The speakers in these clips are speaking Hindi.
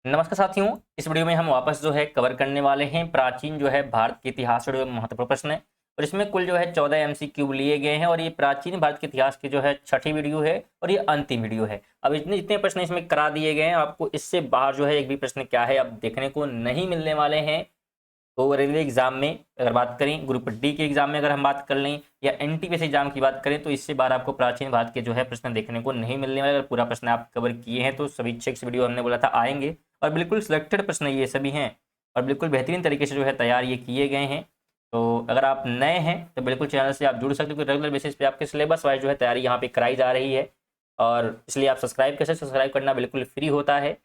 नमस्कार साथियों, इस वीडियो में हम वापस जो है कवर करने वाले हैं प्राचीन जो है भारत के इतिहास से जुड़े महत्वपूर्ण प्रश्न है। और इसमें कुल जो है 14 एमसीक्यू लिए गए हैं और ये प्राचीन भारत के इतिहास की जो है छठी वीडियो है और ये अंतिम वीडियो है। अब इतने जितने प्रश्न इसमें करा दिए गए हैं, आपको इससे बाहर जो है एक भी प्रश्न क्या है अब देखने को नहीं मिलने वाले हैं। तो रेलवे एग्जाम में अगर बात करें, ग्रुप डी के एग्जाम में अगर हम बात कर लें या एनटीपीसी एग्जाम की बात करें, तो इससे बार आपको प्राचीन भारत के जो है प्रश्न देखने को नहीं मिलने वाले। अगर पूरा प्रश्न आप कवर किए हैं तो सभी 6 वीडियो हमने बोला था आएंगे और बिल्कुल सिलेक्टेड प्रश्न ये सभी हैं और बिल्कुल बेहतरीन तरीके से जो है तैयार ये किए गए हैं। तो अगर आप नए हैं तो बिल्कुल चैनल से आप जुड़ सकते हो, क्योंकि रेगुलर बेसिस पे आपके सिलेबस वाइज जो है तैयारी यहाँ पे कराई जा रही है। और इसलिए आप सब्सक्राइब करना बिल्कुल फ्री होता है।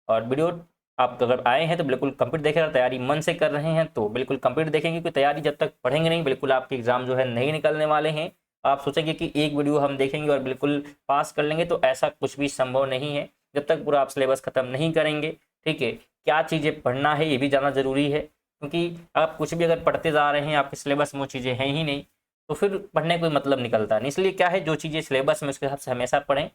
और वीडियो आप अगर आए हैं तो बिल्कुल कंप्लीट देखें, अगर तैयारी मन से कर रहे हैं तो बिल्कुल कंप्लीट देखेंगे, क्योंकि तैयारी जब तक पढ़ेंगे नहीं बिल्कुल आपके एग्जाम जो है नहीं निकलने वाले हैं। आप सोचेंगे कि एक वीडियो हम देखेंगे और बिल्कुल पास कर लेंगे, तो ऐसा कुछ भी संभव नहीं है जब तक पूरा आप सिलेबस खत्म नहीं करेंगे। ठीक है, क्या चीज़ें पढ़ना है ये भी जानना जरूरी है, क्योंकि आप कुछ भी अगर पढ़ते जा रहे हैं आपके सिलेबस में वो चीज़ें हैं ही नहीं तो फिर पढ़ने कोई मतलब निकलता नहीं। इसलिए क्या है, जो चीज़ें सिलेबस में उसके हिसाब से हमेशा पढ़ें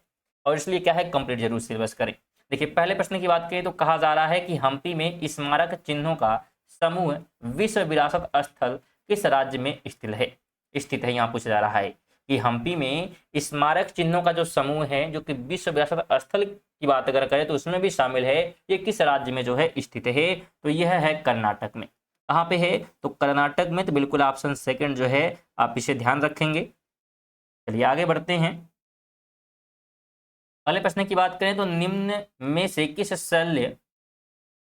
और इसलिए क्या है कंप्लीट जरूर सिलेबस करें। देखिए, पहले प्रश्न की बात करें तो कहा जा रहा है कि हम्पी में स्मारक चिन्हों का समूह विश्व विरासत स्थल किस राज्य में स्थित है। यहाँ पूछा जा रहा है कि हम्पी में स्मारक चिन्हों का जो समूह है जो कि विश्व विरासत स्थल की बात अगर करें तो उसमें भी शामिल है, ये किस राज्य में जो है स्थित है। तो यह है कर्नाटक में। कहाँ पे है? तो कर्नाटक में। तो बिल्कुल ऑप्शन सेकंड जो है आप इसे ध्यान रखेंगे। चलिए आगे बढ़ते हैं। अगले प्रश्न की बात करें तो निम्न में से किस शल्य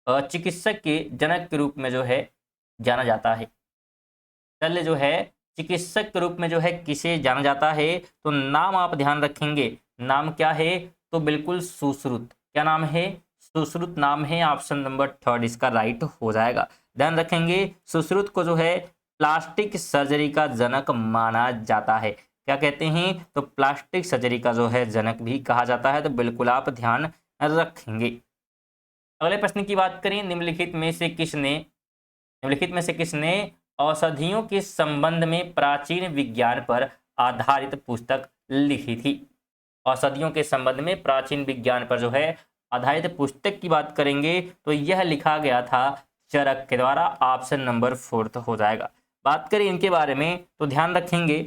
चिकित्सक के जनक के रूप में जो है जाना जाता है। शल्य जो है चिकित्सक के रूप में जो है किसे जाना जाता है, तो नाम आप ध्यान रखेंगे। नाम क्या है? तो बिल्कुल सुश्रुत। क्या नाम है? सुश्रुत नाम है। ऑप्शन नंबर 3 इसका राइट हो जाएगा। ध्यान रखेंगे, सुश्रुत को जो है प्लास्टिक सर्जरी का जनक माना जाता है। क्या कहते हैं? तो प्लास्टिक सर्जरी का जो है जनक भी कहा जाता है। तो बिल्कुल आप ध्यान रखेंगे। अगले प्रश्न की बात करें, निम्नलिखित में से किसने औषधियों के संबंध में प्राचीन विज्ञान पर आधारित पुस्तक लिखी थी। औषधियों के संबंध में प्राचीन विज्ञान पर जो है आधारित पुस्तक की बात करेंगे तो यह लिखा गया था चरक के द्वारा। ऑप्शन नंबर 4 हो जाएगा। बात करें इनके बारे में तो ध्यान रखेंगे,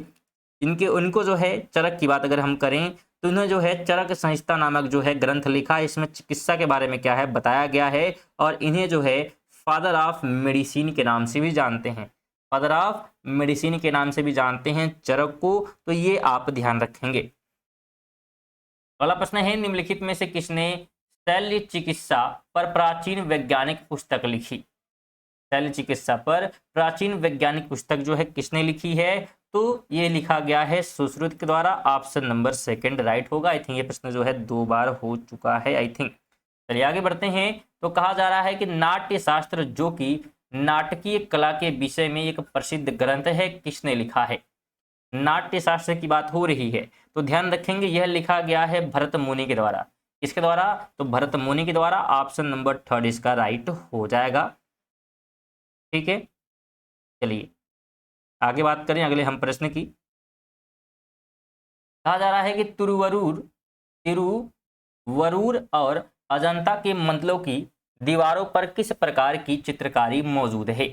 उनको जो है चरक की बात अगर हम करें तो इन्होंने जो है चरक संहिता नामक जो है ग्रंथ लिखा है। इसमें चिकित्सा के बारे में क्या है बताया गया है और इन्हें जो है फादर ऑफ मेडिसिन के नाम से भी जानते हैं। फादर ऑफ मेडिसिन के नाम से भी जानते हैं चरक को। तो ये आप ध्यान रखेंगे। अगला प्रश्न है, निम्नलिखित में से किसने शल्य चिकित्सा पर प्राचीन वैज्ञानिक पुस्तक लिखी। शल्य चिकित्सा पर प्राचीन वैज्ञानिक पुस्तक जो है किसने लिखी है, तो ये लिखा गया है सुश्रुत के द्वारा। ऑप्शन नंबर 2 राइट होगा। आई थिंक ये प्रश्न जो है 2 बार हो चुका है आई थिंक। चलिए आगे बढ़ते हैं। तो कहा जा रहा है कि नाट्य शास्त्र जो कि नाटकीय कला के विषय में एक प्रसिद्ध ग्रंथ है, किसने लिखा है। नाट्य शास्त्र की बात हो रही है तो ध्यान रखेंगे यह लिखा गया है भरत मुनि के द्वारा। किसके द्वारा? तो भरत मुनि के द्वारा। ऑप्शन नंबर 3 इसका राइट हो जाएगा। ठीक है, चलिए आगे बात करें अगले हम प्रश्न की। कहा जा रहा है कि तिरुवरूर और अजंता के मंदिरों की दीवारों पर किस प्रकार की चित्रकारी मौजूद है।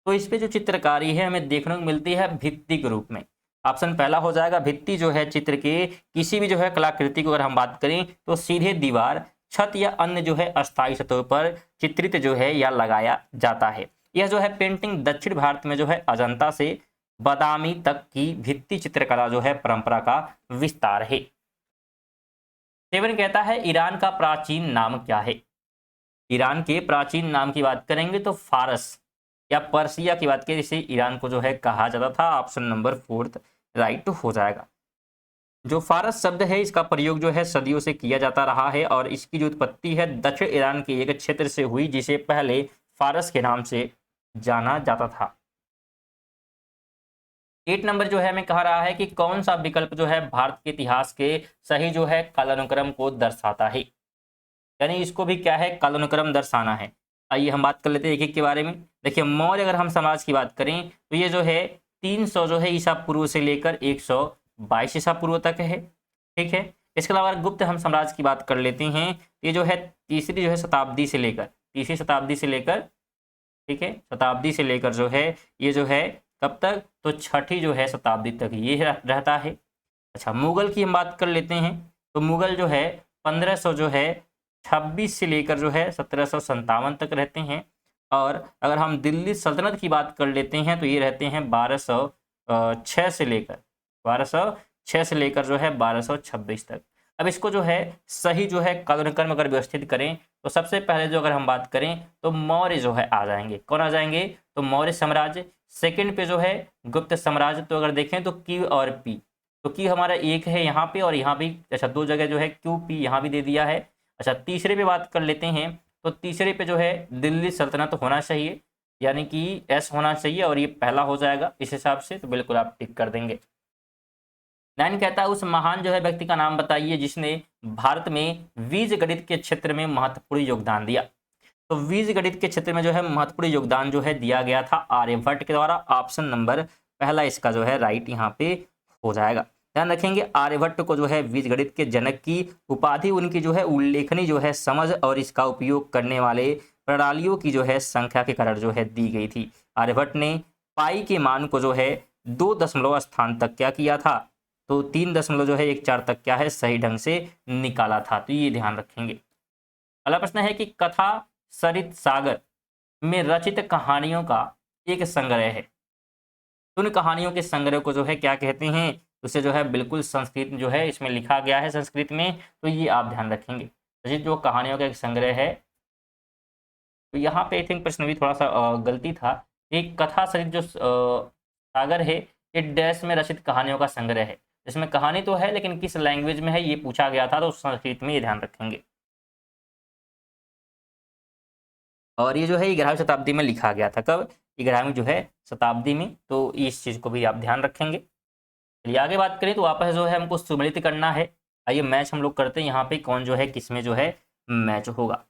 तो इस पे जो चित्रकारी है हमें देखने को मिलती है भित्ति के रूप में। ऑप्शन पहला हो जाएगा। भित्ति जो है चित्र के किसी भी जो है कलाकृति को अगर हम बात करें तो सीधे दीवार, छत या अन्य जो है अस्थायी सतहों पर चित्रित जो है या लगाया जाता है। यह जो है पेंटिंग दक्षिण भारत में जो है अजंता से बादामी तक की भित्ति चित्रकला जो है परंपरा का विस्तार है। 7 कहता है ईरान का प्राचीन नाम क्या है। ईरान के प्राचीन नाम की बात करेंगे तो फारस या पर्सिया की बात करें, इसे ईरान को जो है कहा जाता था। ऑप्शन नंबर 4 राइट हो जाएगा। जो फारस शब्द है इसका प्रयोग जो है सदियों से किया जाता रहा है और इसकी जो उत्पत्ति है दक्षिण ईरान के एक क्षेत्र से हुई जिसे पहले फारस के नाम से जाना जाता था। 8 नंबर जो है हमें कहा रहा है कि कौन सा विकल्प जो है भारत के इतिहास के सही जो है कालानुक्रम को दर्शाता है। यानी इसको भी क्या है कालानुक्रम दर्शाना है। आइए हम बात कर लेते हैं एक एक के बारे में। देखिए, मौर्य अगर हम समाज की बात करें तो ये जो है 300 जो है ईसा पूर्व से लेकर 122 ईसा पूर्व तक है। ठीक है, इसके अलावा गुप्त हम साम्राज्य की बात कर लेते हैं। ये जो है तीसरी जो है शताब्दी से लेकर, तीसरी शताब्दी से लेकर, ठीक है, शताब्दी से लेकर जो है ये जो है कब तक, तो छठी जो है शताब्दी तक ये रहता है। अच्छा, मुगल की हम बात कर लेते हैं। तो मुगल जो है 1500 जो है 26 से लेकर जो है 1757 तक रहते हैं। और अगर हम दिल्ली सल्तनत की बात कर लेते हैं तो ये रहते हैं 1206 से लेकर 1206 से लेकर जो है 1226 तक। अब इसको जो है सही जो है कालानुक्रम अगर व्यवस्थित करें तो सबसे पहले जो अगर हम बात करें तो मौर्य जो है आ जाएंगे। कौन आ जाएंगे, तो मौर्य साम्राज्य। सेकंड पे जो है गुप्त साम्राज्य। तो अगर देखें तो क्यू और पी, तो क्यू हमारा एक है यहाँ पे और यहाँ भी, अच्छा दो जगह जो है क्यू पी यहाँ भी दे दिया है। अच्छा, तीसरे पे बात कर लेते हैं। तो तीसरे पे जो है दिल्ली सल्तनत होना चाहिए, यानी कि एस होना चाहिए और ये पहला हो जाएगा इस हिसाब से, तो बिल्कुल आप टिक कर देंगे। 9 कहता है उस महान जो है व्यक्ति का नाम बताइए जिसने भारत में बीज गणित के क्षेत्र में महत्वपूर्ण योगदान दिया। तो बीज गणित के क्षेत्र में जो है महत्वपूर्ण योगदान जो है दिया गया था आर्यभट्ट के द्वारा। ऑप्शन नंबर पहला इसका जो है राइट यहाँ पे हो जाएगा। ध्यान रखेंगे, आर्यभट्ट को जो है बीज गणित के जनक की उपाधि उनकी जो है उल्लेखनीय जो है समझ और इसका उपयोग करने वाले प्रणालियों की जो है संख्या के कारण जो है दी गई थी। आर्यभट्ट ने पाई के मान को जो है 2 स्थान तक क्या किया था, तो 3.14 तक क्या है सही ढंग से निकाला था। तो ये ध्यान रखेंगे। अगला प्रश्न है कि कथा सरित सागर में रचित कहानियों का एक संग्रह है। तो उन कहानियों के संग्रह को जो है क्या कहते हैं, उसे जो है बिल्कुल संस्कृत जो है इसमें लिखा गया है संस्कृत में। तो ये आप ध्यान रखेंगे, रचित जो कहानियों का एक संग्रह है। तो यहाँ पे आई थिंक प्रश्न भी थोड़ा सा गलती था। एक कथा सरित जो सागर है ये डैश में रचित कहानियों का संग्रह है। इसमें कहानी तो है लेकिन किस लैंग्वेज में है ये पूछा गया था, तो संस्कृत में ये ध्यान रखेंगे। और ये जो है 11वीं शताब्दी में लिखा गया था। कब, 11वीं जो है शताब्दी में। तो इस चीज़ को भी आप ध्यान रखेंगे। चलिए आगे बात करें तो वापस जो है हमको सुमेलित करना है। आइए मैच हम लोग करते हैं यहाँ पे, कौन जो है किसमें जो है मैच होगा।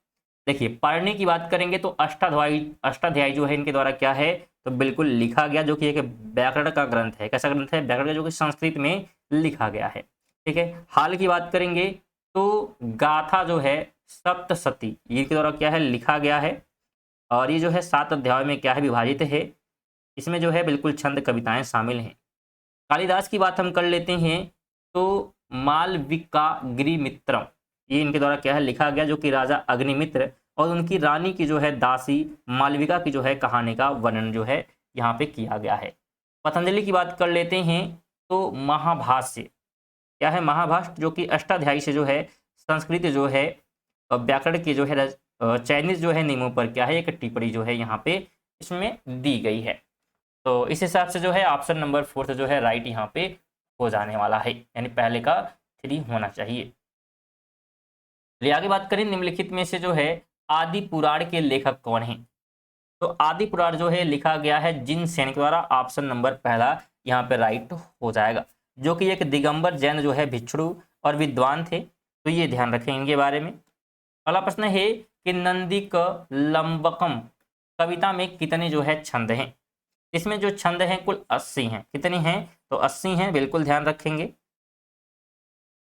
देखिए पढ़ने की बात करेंगे तो अष्टाध्यायी जो है इनके द्वारा क्या है, तो बिल्कुल लिखा गया, जो कि एक व्याकरण का ग्रंथ है। कैसा ग्रंथ है, व्याकरण का, जो कि संस्कृत में लिखा गया है। ठीक है, हाल की बात करेंगे तो गाथा जो है सप्तशती इनके द्वारा क्या है लिखा गया है। और ये जो है 7 अध्याय में क्या है विभाजित है। इसमें जो है बिल्कुल छंद कविताएं शामिल हैं। कालिदास की बात हम कर लेते हैं तो मालविकाग्निमित्रम ये इनके द्वारा क्या है लिखा गया, जो कि राजा अग्निमित्र और उनकी रानी की जो है दासी मालविका की जो है कहानी का वर्णन जो है यहाँ पे किया गया है। पतंजलि की बात कर लेते हैं तो महाभाष्य क्या है, महाभाष्य जो कि अष्टाध्यायी से जो है संस्कृत जो है व्याकरण के जो है चाइनीज जो है नियमों पर क्या है एक टिप्पणी जो है यहाँ पे इसमें दी गई है। तो इस हिसाब से जो है ऑप्शन नंबर 4 जो है राइट यहाँ पे हो जाने वाला है, यानी पहले का 3 होना चाहिए। चलिए आगे बात करें, निम्नलिखित में से जो है आदि पुराण के लेखक कौन हैं। तो आदि पुराण जो है लिखा गया है जिनसेन के द्वारा। ऑप्शन नंबर पहला यहाँ पे राइट हो जाएगा, जो कि एक दिगंबर जैन जो है भिक्षु और विद्वान थे। तो ये ध्यान रखें इनके बारे में। अगला प्रश्न है कि नंदिक लंबकम कविता में कितने जो है छंद हैं। इसमें जो छंद हैं कुल 80 हैं। कितने हैं, तो 80 हैं, बिल्कुल ध्यान रखेंगे।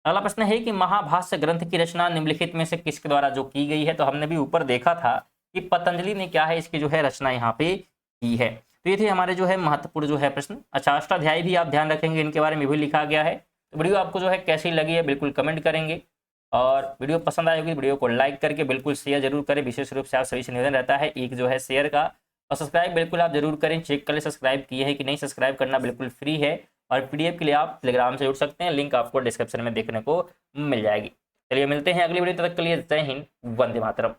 अगला प्रश्न है कि महाभाष्य ग्रंथ की रचना निम्नलिखित में से किसके द्वारा जो की गई है। तो हमने भी ऊपर देखा था कि पतंजलि ने क्या है इसकी जो है रचना यहाँ पे की है। तो ये थे हमारे जो है महत्वपूर्ण जो है प्रश्न। अच्छा, अष्टाध्यायी भी आप ध्यान रखेंगे, इनके बारे में भी लिखा गया है। तो वीडियो आपको जो है कैसी लगी है बिल्कुल कमेंट करेंगे, और वीडियो पसंद आई होगी वीडियो को लाइक करके बिल्कुल शेयर जरूर करें। विशेष रूप से आप सभी से निवेदन रहता है एक जो है शेयर का, और सब्सक्राइब बिल्कुल आप जरूर करें। चेक कर ले सब्सक्राइब किए हैं कि नहीं, सब्सक्राइब करना बिल्कुल फ्री है। और पीडीएफ के लिए आप टेलीग्राम से जुड़ सकते हैं, लिंक आपको डिस्क्रिप्शन में देखने को मिल जाएगी। चलिए मिलते हैं अगली वीडियो, तब तक के लिए जय हिंद, वंदे मातरम।